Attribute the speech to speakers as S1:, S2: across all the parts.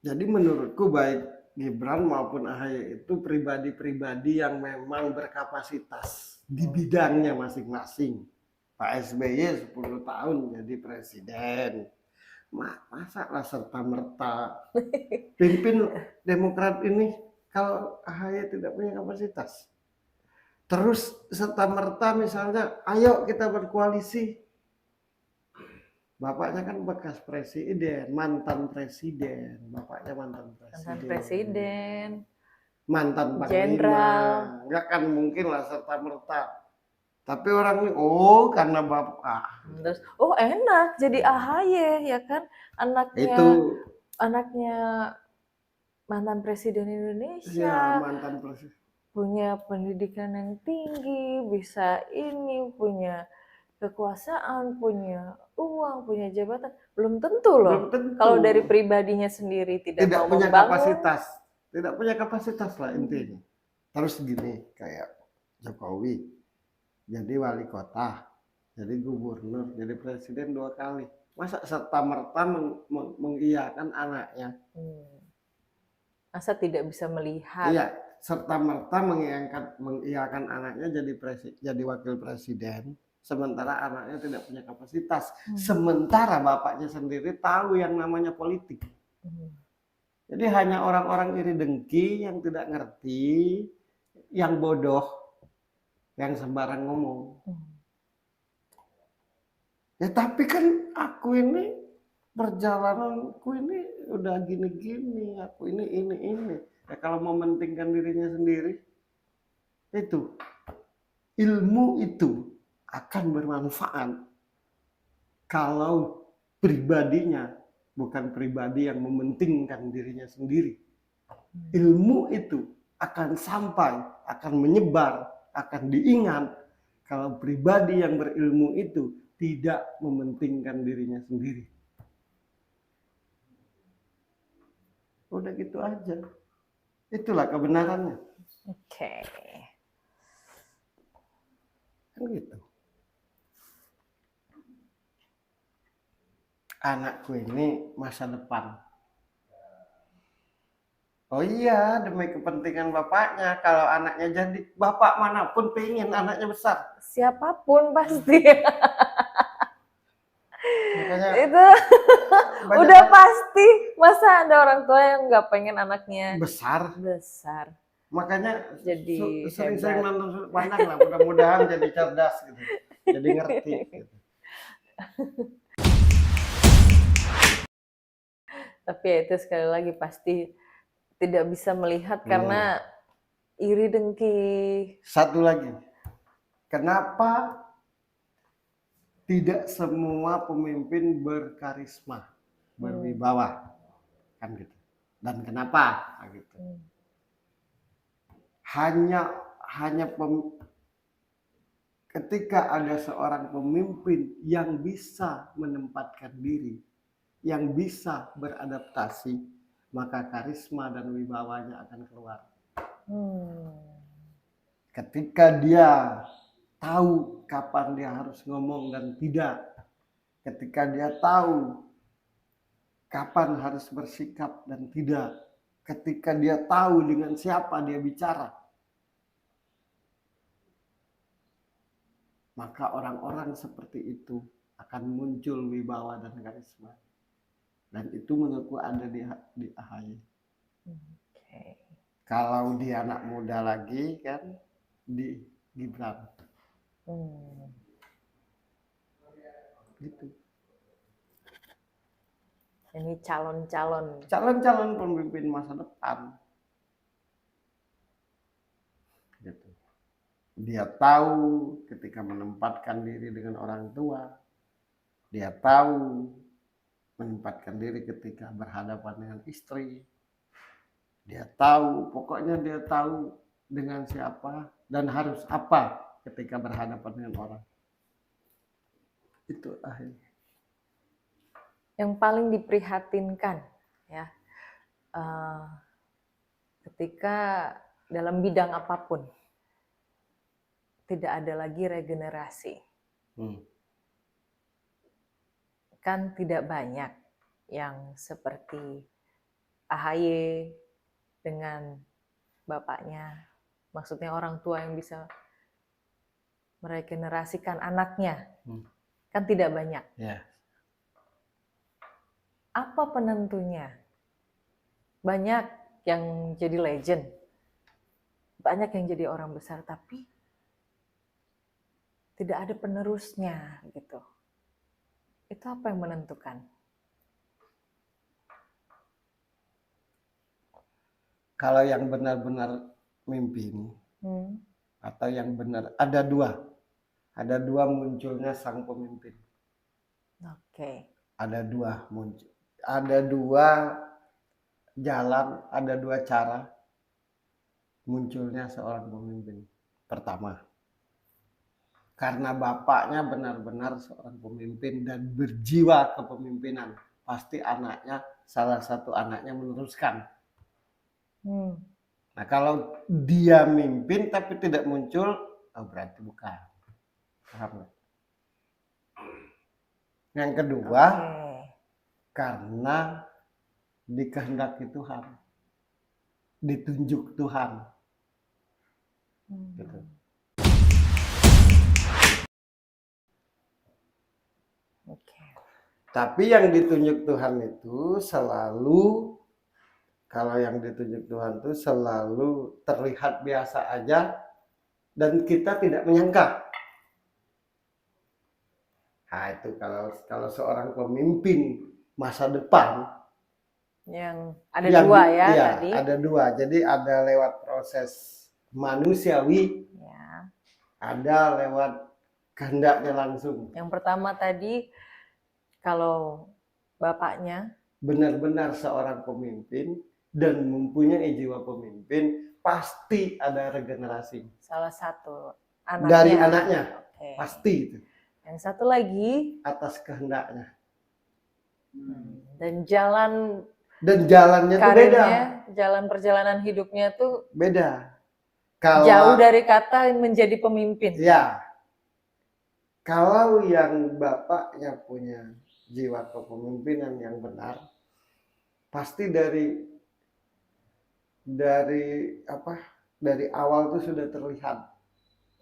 S1: Jadi menurutku baik Gibran maupun AHY itu pribadi-pribadi yang memang berkapasitas di bidangnya masing-masing. Pak SBY 10 tahun jadi presiden. Masa lah serta-merta pimpin Demokrat ini kalau AHY tidak punya kapasitas. Terus serta-merta misalnya, ayo kita berkoalisi. Bapaknya kan bekas presiden, mantan presiden. Bapaknya mantan presiden. Mantan panglima. Nggak kan mungkin lah serta-merta. Tapi orang ini, oh karena bapak.
S2: Terus, oh enak jadi AHY ya kan, anaknya mantan presiden Indonesia.
S1: Ya, mantan presiden.
S2: Punya pendidikan yang tinggi, bisa ini, punya kekuasaan, punya uang, punya jabatan, belum tentu loh. Kalau dari pribadinya sendiri tidak mau
S1: punya
S2: membangun,
S1: kapasitas, tidak punya kapasitas lah intinya. Terus gini, kayak Jokowi jadi wali kota, jadi gubernur, jadi presiden 2 kali. Masa serta-merta mengiyakan anaknya?
S2: Masa tidak bisa melihat?
S1: Iya, serta-merta mengiyakan anaknya jadi wakil presiden, sementara anaknya tidak punya kapasitas. Sementara bapaknya sendiri tahu yang namanya politik. Jadi hanya orang-orang iri dengki yang tidak ngerti, yang bodoh, yang sembarang ngomong. Ya tapi kan aku ini perjalananku ini udah gini-gini, aku ini. Ya kalau mementingkan dirinya sendiri, itu ilmu itu akan bermanfaat kalau pribadinya bukan pribadi yang mementingkan dirinya sendiri. Ilmu itu akan sampai, akan menyebar, akan diingat kalau pribadi yang berilmu itu tidak mementingkan dirinya sendiri. Udah gitu aja. Itulah kebenarannya.
S2: Oke.
S1: Kan gitu. Anakku ini masa depan. Oh iya, demi kepentingan bapaknya. Kalau anaknya jadi, bapak manapun pengen anaknya besar.
S2: Siapapun pasti.
S1: Makanya,
S2: itu udah pasti. Masa ada orang tua yang nggak pengen anaknya besar?
S1: Makanya
S2: jadi
S1: sering-sering nonton sudut pandang lah. Mudah-mudahan jadi cerdas gitu. Jadi ngerti gitu.
S2: Tapi ya itu sekali lagi pasti tidak bisa melihat karena iri dengki.
S1: Satu lagi, kenapa tidak semua pemimpin berkarisma, berwibawa, kan gitu. Dan kenapa? Gitu. Hanya ketika ada seorang pemimpin yang bisa menempatkan diri, yang bisa beradaptasi, maka karisma dan wibawanya akan keluar. Ketika dia tahu kapan dia harus ngomong dan tidak, ketika dia tahu kapan harus bersikap dan tidak, ketika dia tahu dengan siapa dia bicara, maka orang-orang seperti itu akan muncul wibawa dan karisma. Dan itu menurutku ada di AHY. Kalau dia anak muda lagi kan di Gibran. Gitu.
S2: Ini calon-calon
S1: pemimpin masa depan. Gitu. Dia tahu ketika menempatkan diri dengan orang tua. Dia tahu menempatkan diri ketika berhadapan dengan istri. Dia tahu, pokoknya dia tahu dengan siapa dan harus apa ketika berhadapan dengan orang. Itu akhirnya.
S2: Yang paling diprihatinkan ya, ketika dalam bidang apapun tidak ada lagi regenerasi. Kan tidak banyak yang seperti AHY dengan bapaknya, maksudnya orang tua yang bisa meregenerasikan anaknya, kan tidak banyak.
S1: Ya.
S2: Apa penentunya? Banyak yang jadi legend, banyak yang jadi orang besar, tapi tidak ada penerusnya gitu. Itu apa yang menentukan?
S1: Kalau yang benar-benar mimpin atau yang benar, ada dua munculnya sang pemimpin.
S2: Oke.
S1: Ada dua muncul, ada dua jalan, ada dua cara munculnya seorang pemimpin. Pertama, karena bapaknya benar-benar seorang pemimpin dan berjiwa kepemimpinan, pasti salah satu anaknya meneruskan. Nah, kalau dia mimpin tapi tidak muncul, berarti bukan. Paham? Yang kedua, karena dikehendaki Tuhan, ditunjuk Tuhan. Gitu. Tapi yang ditunjuk Tuhan itu selalu, kalau yang ditunjuk Tuhan itu selalu terlihat biasa aja dan kita tidak menyangka. Nah, itu kalau seorang pemimpin masa depan
S2: yang ada dua ya tadi.
S1: Ada dua. Jadi ada lewat proses manusiawi,
S2: ya.
S1: Ada lewat kehendaknya langsung.
S2: Yang pertama tadi, kalau bapaknya
S1: benar-benar seorang pemimpin dan mempunyai jiwa pemimpin, pasti ada regenerasi.
S2: Salah satu anaknya.
S1: Dari anaknya, pasti itu.
S2: Yang satu lagi
S1: atas kehendaknya.
S2: Dan jalannya
S1: tuh beda.
S2: Jalan perjalanan hidupnya tuh
S1: beda.
S2: Jauh dari kata menjadi pemimpin.
S1: Ya. Kalau yang bapaknya punya jiwa kepemimpinan yang benar, pasti dari awal tuh sudah terlihat.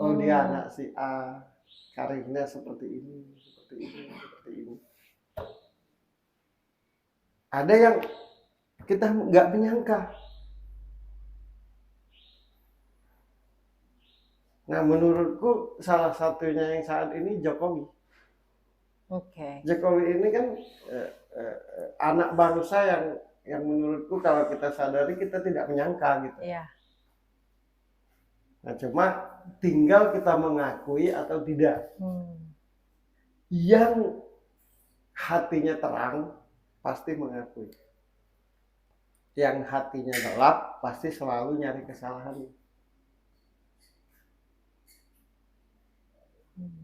S1: Oh, dia anak si A, karirnya seperti ini. Ada yang kita nggak menyangka. Nah, menurutku salah satunya yang saat ini Jokowi. Jokowi ini kan anak bangsa yang menurutku kalau kita sadari kita tidak menyangka gitu.
S2: Iya.
S1: Nah, cuma tinggal kita mengakui atau tidak. Yang hatinya terang pasti mengakui. Yang hatinya gelap pasti selalu nyari kesalahan.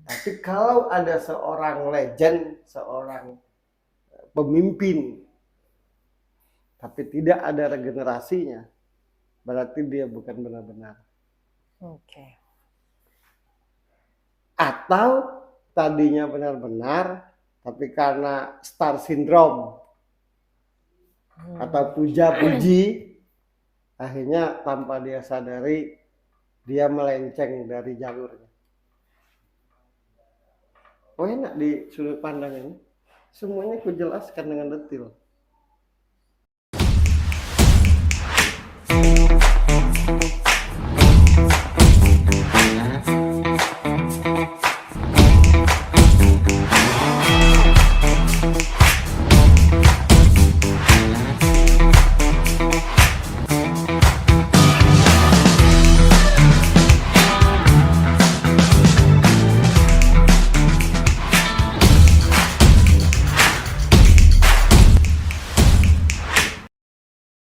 S1: Tapi kalau ada seorang legend, seorang pemimpin, tapi tidak ada regenerasinya, berarti dia bukan benar-benar. Atau tadinya benar-benar, tapi karena star syndrome atau puja-puji, akhirnya tanpa dia sadari, dia melenceng dari jalurnya. Oh, enak di sudut pandang ini. Semuanya kujelaskan dengan detail.